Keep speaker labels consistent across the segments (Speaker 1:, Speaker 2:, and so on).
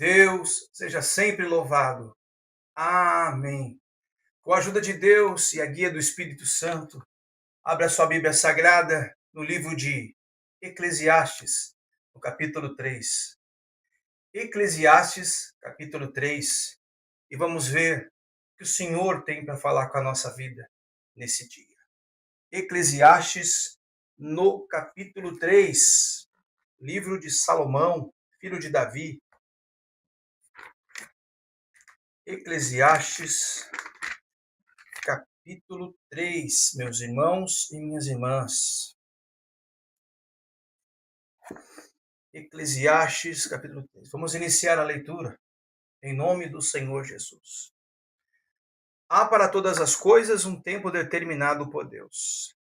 Speaker 1: Deus seja sempre louvado. Amém. Com a ajuda de Deus e a guia do Espírito Santo, abra sua Bíblia Sagrada no livro de Eclesiastes, no capítulo 3. Eclesiastes, capítulo 3. E vamos ver o que o Senhor tem para falar com a nossa vida nesse dia. Eclesiastes, no capítulo 3, livro de Salomão, filho de Davi. Eclesiastes, capítulo 3, meus irmãos e minhas irmãs. Eclesiastes, capítulo 3. Vamos iniciar a leitura em nome do Senhor Jesus. Há para todas as coisas um tempo determinado por Deus.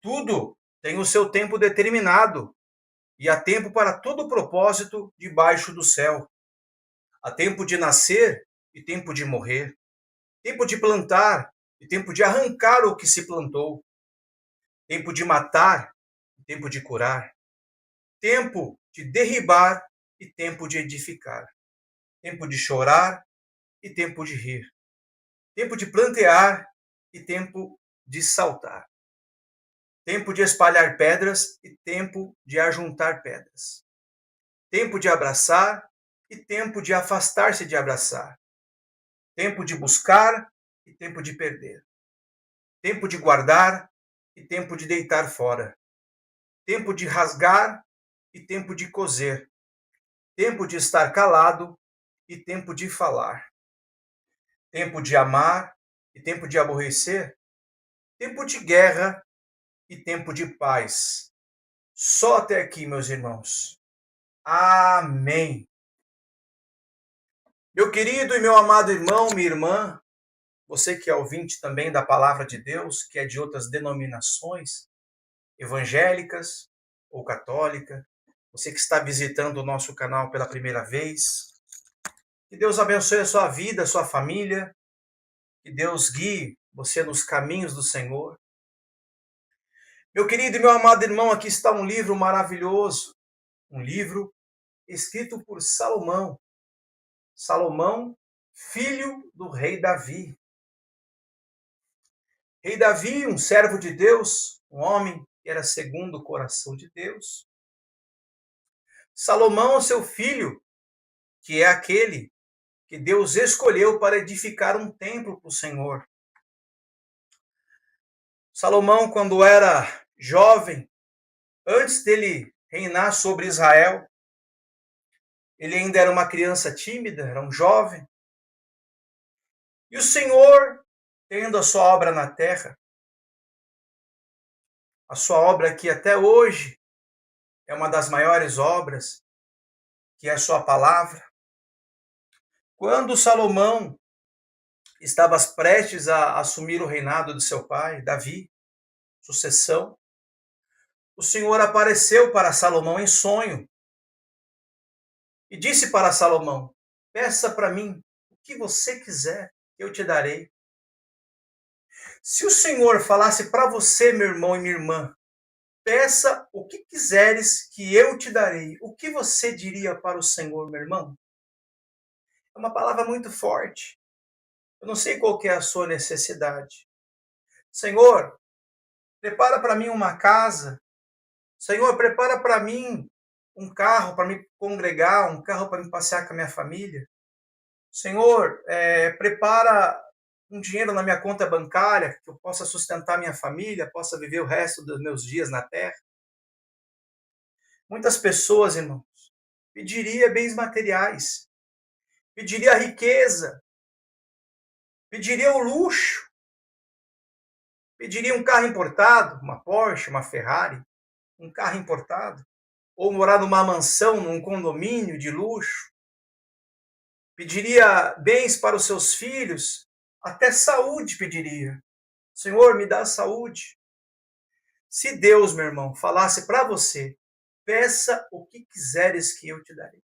Speaker 1: Tudo tem o seu tempo determinado, e há tempo para todo propósito debaixo do céu. Há tempo de nascer e tempo de morrer, tempo de plantar e tempo de arrancar o que se plantou, tempo de matar e tempo de curar, tempo de derribar e tempo de edificar, tempo de chorar e tempo de rir, tempo de plantear e tempo de saltar, tempo de espalhar pedras e tempo de ajuntar pedras, tempo de abraçar e tempo de afastar-se de abraçar, tempo de buscar e tempo de perder, tempo de guardar e tempo de deitar fora, tempo de rasgar e tempo de coser, tempo de estar calado e tempo de falar, tempo de amar e tempo de aborrecer, tempo de guerra e tempo de paz. Só até aqui, meus irmãos. Amém. Meu querido e meu amado irmão, minha irmã, você que é ouvinte também da palavra de Deus, que é de outras denominações, evangélicas ou católica, você que está visitando o nosso canal pela primeira vez, que Deus abençoe a sua vida, a sua família, que Deus guie você nos caminhos do Senhor. Meu querido e meu amado irmão, aqui está um livro maravilhoso, um livro escrito por Salomão. Salomão, filho do rei Davi. Rei Davi, um servo de Deus, um homem que era segundo o coração de Deus. Salomão, seu filho, que é aquele que Deus escolheu para edificar um templo para o Senhor. Salomão, quando era jovem, antes dele reinar sobre Israel, ele ainda era uma criança tímida, era um jovem. E o Senhor, tendo a sua obra na terra, a sua obra que até hoje é uma das maiores obras, que é a sua palavra. Quando Salomão estava prestes a assumir o reinado de seu pai, Davi, sucessão, o Senhor apareceu para Salomão em sonho e disse para Salomão: peça para mim o que você quiser, eu te darei. Se o Senhor falasse para você, meu irmão e minha irmã, peça o que quiseres que eu te darei, o que você diria para o Senhor, meu irmão? É uma palavra muito forte. Eu não sei qual que é a sua necessidade. Senhor, prepara para mim uma casa. Senhor, prepara para mim um carro para me congregar, um carro para me passear com a minha família. Senhor, prepara um dinheiro na minha conta bancária, que eu possa sustentar minha família, possa viver o resto dos meus dias na terra. Muitas pessoas, irmãos, pediria bens materiais, pediria riqueza, pediria o luxo, pediria um carro importado, uma Porsche, uma Ferrari, um carro importado, ou morar numa mansão, num condomínio de luxo, pediria bens para os seus filhos, até saúde pediria. Senhor, me dá saúde. Se Deus, meu irmão, falasse para você, peça o que quiseres que eu te darei.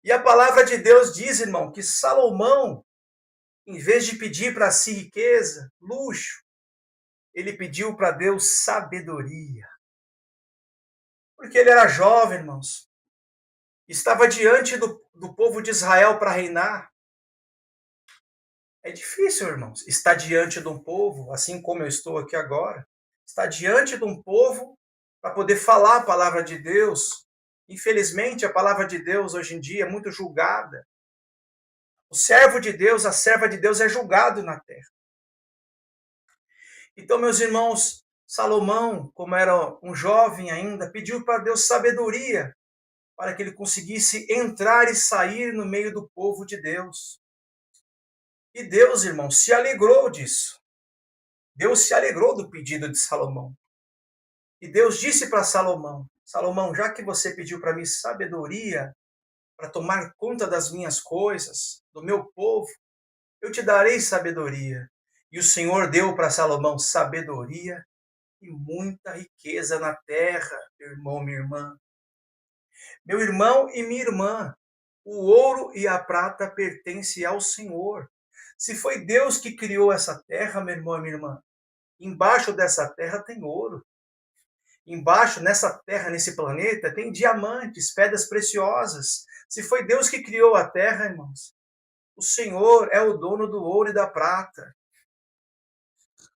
Speaker 1: E a palavra de Deus diz, irmão, que Salomão, em vez de pedir para si riqueza, luxo, ele pediu para Deus sabedoria. Porque ele era jovem, irmãos. estava diante do povo de Israel para reinar. É difícil, irmãos, estar diante de um povo, assim como eu estou aqui agora, estar diante de um povo para poder falar a palavra de Deus. Infelizmente, a palavra de Deus hoje em dia é muito julgada. O servo de Deus, a serva de Deus é julgado na terra. Então, meus irmãos, Salomão, como era um jovem ainda, pediu para Deus sabedoria para que ele conseguisse entrar e sair no meio do povo de Deus. E Deus, irmão, se alegrou disso. Deus se alegrou do pedido de Salomão. E Deus disse para Salomão: Salomão, já que você pediu para mim sabedoria para tomar conta das minhas coisas, do meu povo, eu te darei sabedoria. E o Senhor deu para Salomão sabedoria e muita riqueza na terra, meu irmão, minha irmã. Meu irmão e minha irmã, o ouro e a prata pertencem ao Senhor. Se foi Deus que criou essa terra, meu irmão e minha irmã, embaixo dessa terra tem ouro. Embaixo, nessa terra, nesse planeta, tem diamantes, pedras preciosas. Se foi Deus que criou a terra, irmãos, o Senhor é o dono do ouro e da prata.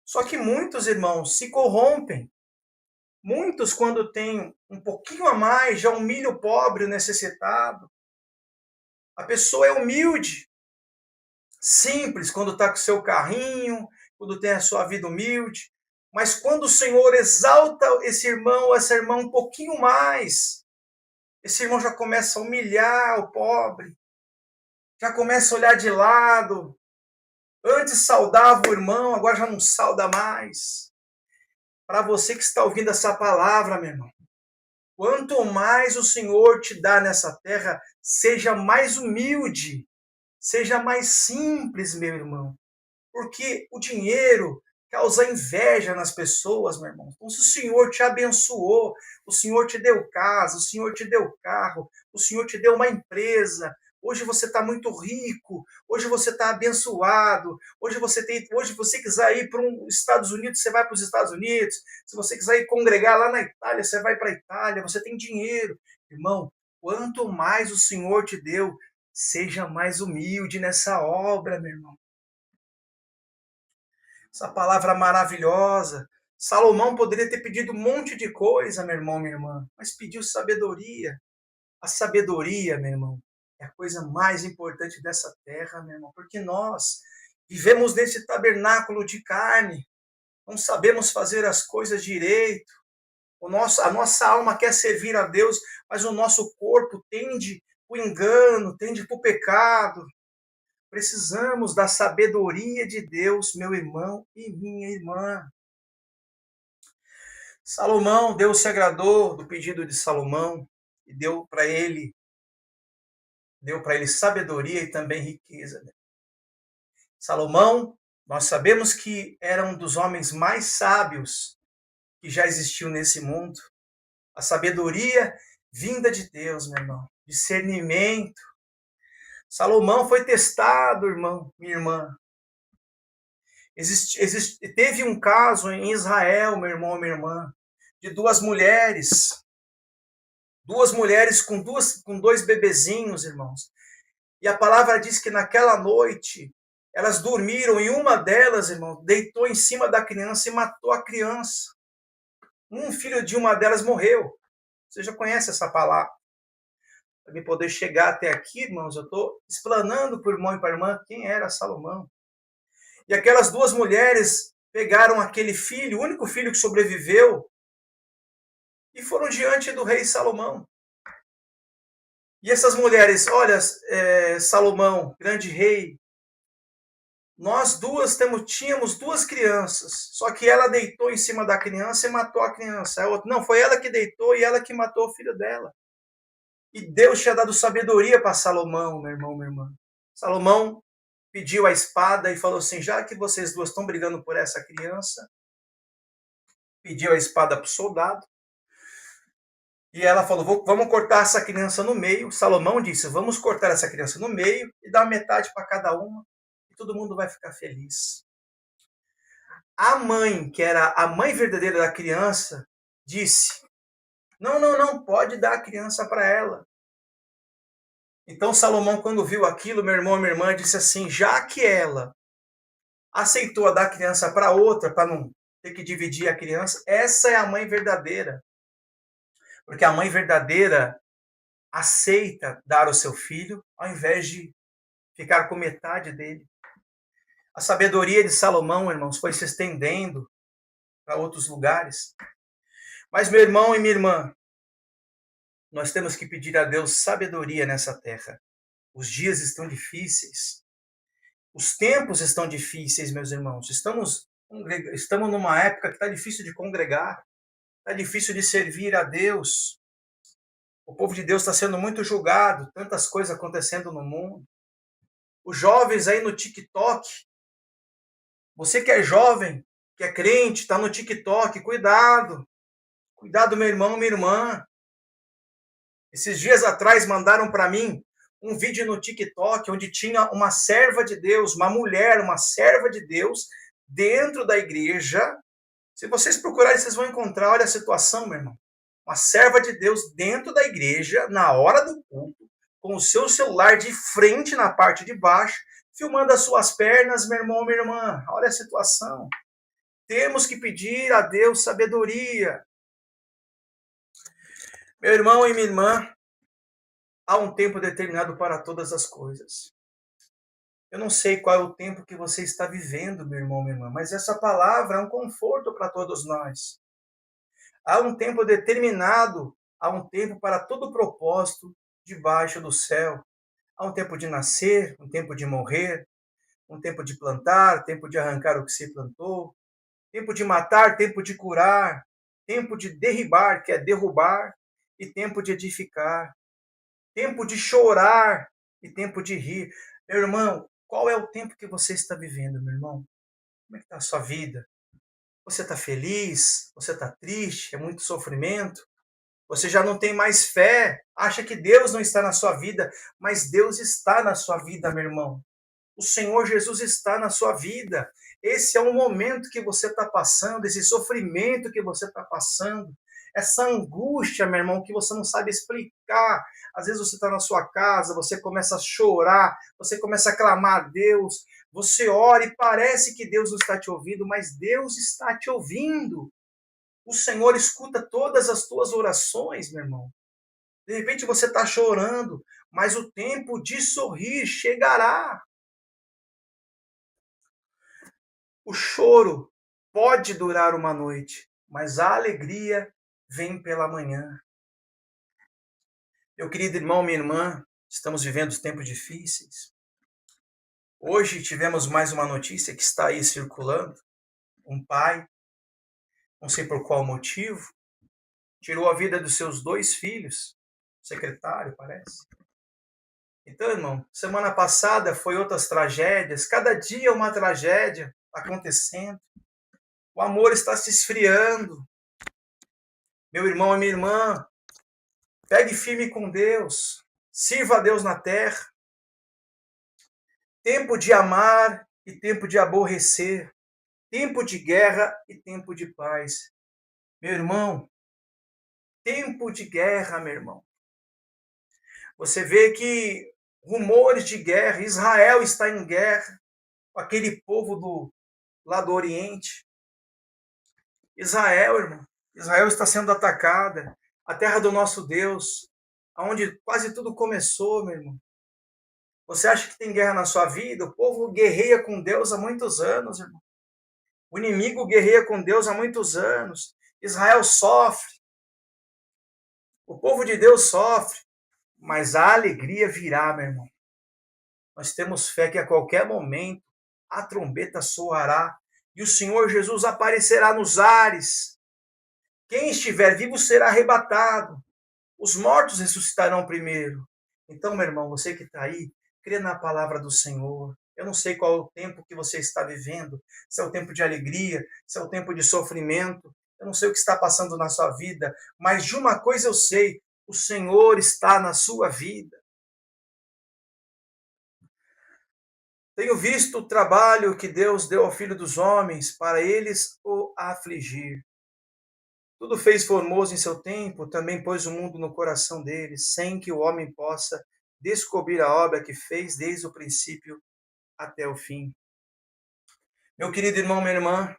Speaker 1: Só que muitos, irmãos, se corrompem. Muitos, quando têm um pouquinho a mais, já humilham o pobre, o necessitado. A pessoa é humilde, simples, quando está com o seu carrinho, quando tem a sua vida humilde. Mas quando o Senhor exalta esse irmão, essa irmã um pouquinho mais, esse irmão já começa a humilhar o pobre, já começa a olhar de lado. Antes saudava o irmão, agora já não sauda mais. Para você que está ouvindo essa palavra, meu irmão, quanto mais o Senhor te dá nessa terra, seja mais humilde, seja mais simples, meu irmão. Porque o dinheiro causa inveja nas pessoas, meu irmão. Então, se o Senhor te abençoou, o Senhor te deu casa, o Senhor te deu carro, o Senhor te deu uma empresa, hoje você está muito rico, hoje você está abençoado, hoje você quiser ir para os Estados Unidos, você vai para os Estados Unidos, se você quiser ir congregar lá na Itália, você vai para a Itália, você tem dinheiro. Irmão, quanto mais o Senhor te deu, seja mais humilde nessa obra, meu irmão. Essa palavra maravilhosa. Salomão poderia ter pedido um monte de coisa, meu irmão, minha irmã, mas pediu sabedoria. A sabedoria, meu irmão, é a coisa mais importante dessa terra, meu irmão, porque nós vivemos nesse tabernáculo de carne, não sabemos fazer as coisas direito. A nossa alma quer servir a Deus, mas o nosso corpo tende para o engano, tende para o pecado. Precisamos da sabedoria de Deus, meu irmão e minha irmã. Salomão, Deus se agradou do pedido de Salomão e deu para ele sabedoria e também riqueza. Salomão, nós sabemos que era um dos homens mais sábios que já existiu nesse mundo. A sabedoria vinda de Deus, meu irmão, discernimento. Salomão foi testado, irmão, minha irmã. Teve um caso em Israel, meu irmão, minha irmã, de duas mulheres com dois bebezinhos, irmãos. E a palavra diz que naquela noite elas dormiram e uma delas, irmão, deitou em cima da criança e matou a criança. Um filho de uma delas morreu. Você já conhece essa palavra? Para me poder chegar até aqui, irmãos, eu estou explanando para o irmão e para a irmã quem era Salomão. E aquelas duas mulheres pegaram aquele filho, o único filho que sobreviveu, e foram diante do rei Salomão. E essas mulheres, olha, Salomão, grande rei, nós duas tínhamos duas crianças, só que ela deitou em cima da criança e matou a criança. A outra, não, foi ela que deitou e ela que matou o filho dela. E Deus tinha dado sabedoria para Salomão, meu irmão, minha irmã. Salomão pediu a espada e falou assim, já que vocês duas estão brigando por essa criança, pediu a espada para o soldado, e ela falou, vamos cortar essa criança no meio. Salomão disse, vamos cortar essa criança no meio e dar metade para cada uma, e todo mundo vai ficar feliz. A mãe, que era a mãe verdadeira da criança, disse, não, pode dar a criança para ela. Então Salomão, quando viu aquilo, meu irmão e minha irmã, disse assim: já que ela aceitou a dar a criança para outra, para não ter que dividir a criança, essa é a mãe verdadeira. Porque a mãe verdadeira aceita dar o seu filho, ao invés de ficar com metade dele. A sabedoria de Salomão, irmãos, foi se estendendo para outros lugares. Mas, meu irmão e minha irmã, nós temos que pedir a Deus sabedoria nessa terra. Os dias estão difíceis. Os tempos estão difíceis, meus irmãos. Estamos numa época que está difícil de congregar. Está difícil de servir a Deus. O povo de Deus está sendo muito julgado. Tantas coisas acontecendo no mundo. Os jovens aí no TikTok. Você que é jovem, que é crente, está no TikTok. Cuidado. Cuidado, meu irmão, minha irmã. Esses dias atrás mandaram para mim um vídeo no TikTok onde tinha uma serva de Deus, uma mulher, uma serva de Deus, dentro da igreja. Se vocês procurarem, vocês vão encontrar, olha a situação, meu irmão. Uma serva de Deus dentro da igreja, na hora do culto, com o seu celular de frente na parte de baixo, filmando as suas pernas, meu irmão, minha irmã. Olha a situação. Temos que pedir a Deus sabedoria. Meu irmão e minha irmã, há um tempo determinado para todas as coisas. Eu não sei qual é o tempo que você está vivendo, meu irmão, minha irmã, mas essa palavra é um conforto para todos nós. Há um tempo determinado, há um tempo para todo propósito debaixo do céu. Há um tempo de nascer, um tempo de morrer, um tempo de plantar, tempo de arrancar o que se plantou, tempo de matar, tempo de curar, tempo de derribar, que é derrubar, e tempo de edificar, tempo de chorar e tempo de rir. Meu irmão, qual é o tempo que você está vivendo, meu irmão? Como é que está a sua vida? Você está feliz? Você está triste? É muito sofrimento? Você já não tem mais fé? Acha que Deus não está na sua vida? Mas Deus está na sua vida, meu irmão. O Senhor Jesus está na sua vida. Esse é o momento que você está passando, esse sofrimento que você está passando, essa angústia, meu irmão, que você não sabe explicar. Às vezes você está na sua casa, você começa a chorar, você começa a clamar a Deus, você ora e parece que Deus não está te ouvindo, mas Deus está te ouvindo. O Senhor escuta todas as tuas orações, meu irmão. De repente você está chorando, mas o tempo de sorrir chegará. O choro pode durar uma noite, mas a alegria vem pela manhã. Meu querido irmão, minha irmã, estamos vivendo tempos difíceis. Hoje tivemos mais uma notícia que está aí circulando. Um pai, não sei por qual motivo, tirou a vida dos seus 2 filhos, secretário, parece. Então, irmão, semana passada foi outras tragédias, cada dia uma tragédia acontecendo. O amor está se esfriando. Meu irmão e minha irmã, pegue firme com Deus, sirva a Deus na terra. Tempo de amar e tempo de aborrecer, tempo de guerra e tempo de paz. Meu irmão, tempo de guerra, meu irmão. Você vê que rumores de guerra, Israel está em guerra com aquele povo lá do Oriente. Israel, irmão, Israel está sendo atacada, a terra do nosso Deus, onde quase tudo começou, meu irmão. Você acha que tem guerra na sua vida? O povo guerreia com Deus há muitos anos, irmão. O inimigo guerreia com Deus há muitos anos. Israel sofre. O povo de Deus sofre. Mas a alegria virá, meu irmão. Nós temos fé que a qualquer momento a trombeta soará e o Senhor Jesus aparecerá nos ares. Quem estiver vivo será arrebatado. Os mortos ressuscitarão primeiro. Então, meu irmão, você que está aí, crê na palavra do Senhor. Eu não sei qual é o tempo que você está vivendo, se é o tempo de alegria, se é o tempo de sofrimento. Eu não sei o que está passando na sua vida, mas de uma coisa eu sei, o Senhor está na sua vida. Tenho visto o trabalho que Deus deu ao Filho dos Homens para eles o afligir. Tudo fez formoso em seu tempo, também pôs o mundo no coração deles, sem que o homem possa descobrir a obra que fez desde o princípio até o fim. Meu querido irmão, minha irmã,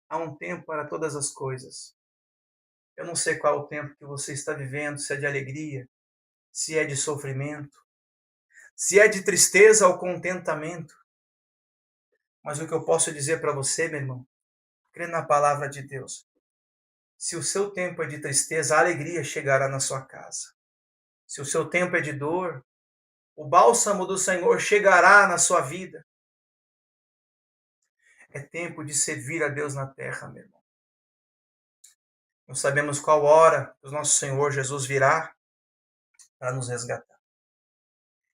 Speaker 1: há um tempo para todas as coisas. Eu não sei qual o tempo que você está vivendo, se é de alegria, se é de sofrimento, se é de tristeza ou contentamento. Mas o que eu posso dizer para você, meu irmão, crê na palavra de Deus. Se o seu tempo é de tristeza, a alegria chegará na sua casa. Se o seu tempo é de dor, o bálsamo do Senhor chegará na sua vida. É tempo de servir a Deus na terra, meu irmão. Não sabemos qual hora o nosso Senhor Jesus virá para nos resgatar.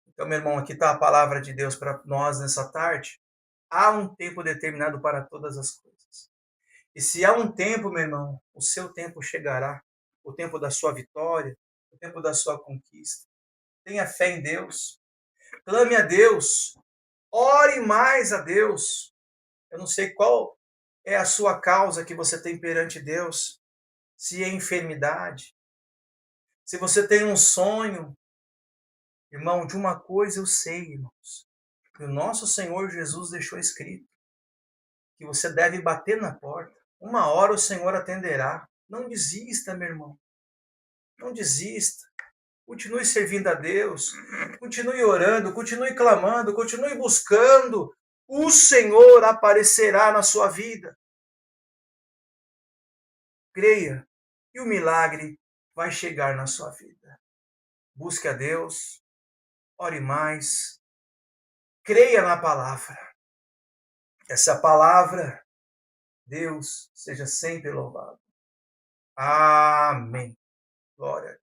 Speaker 1: Então, meu irmão, aqui está a palavra de Deus para nós nessa tarde. Há um tempo determinado para todas as coisas. E se há um tempo, meu irmão, o seu tempo chegará. O tempo da sua vitória, o tempo da sua conquista. Tenha fé em Deus. Clame a Deus. Ore mais a Deus. Eu não sei qual é a sua causa que você tem perante Deus. Se é enfermidade. Se você tem um sonho. Irmão, de uma coisa eu sei, irmãos. Que o nosso Senhor Jesus deixou escrito. Que você deve bater na porta. Uma hora o Senhor atenderá. Não desista, meu irmão. Não desista. Continue servindo a Deus. Continue orando, continue clamando, continue buscando. O Senhor aparecerá na sua vida. Creia. E o milagre vai chegar na sua vida. Busque a Deus. Ore mais. Creia na palavra. Essa palavra, Deus seja sempre louvado. Amém. Glória a Deus.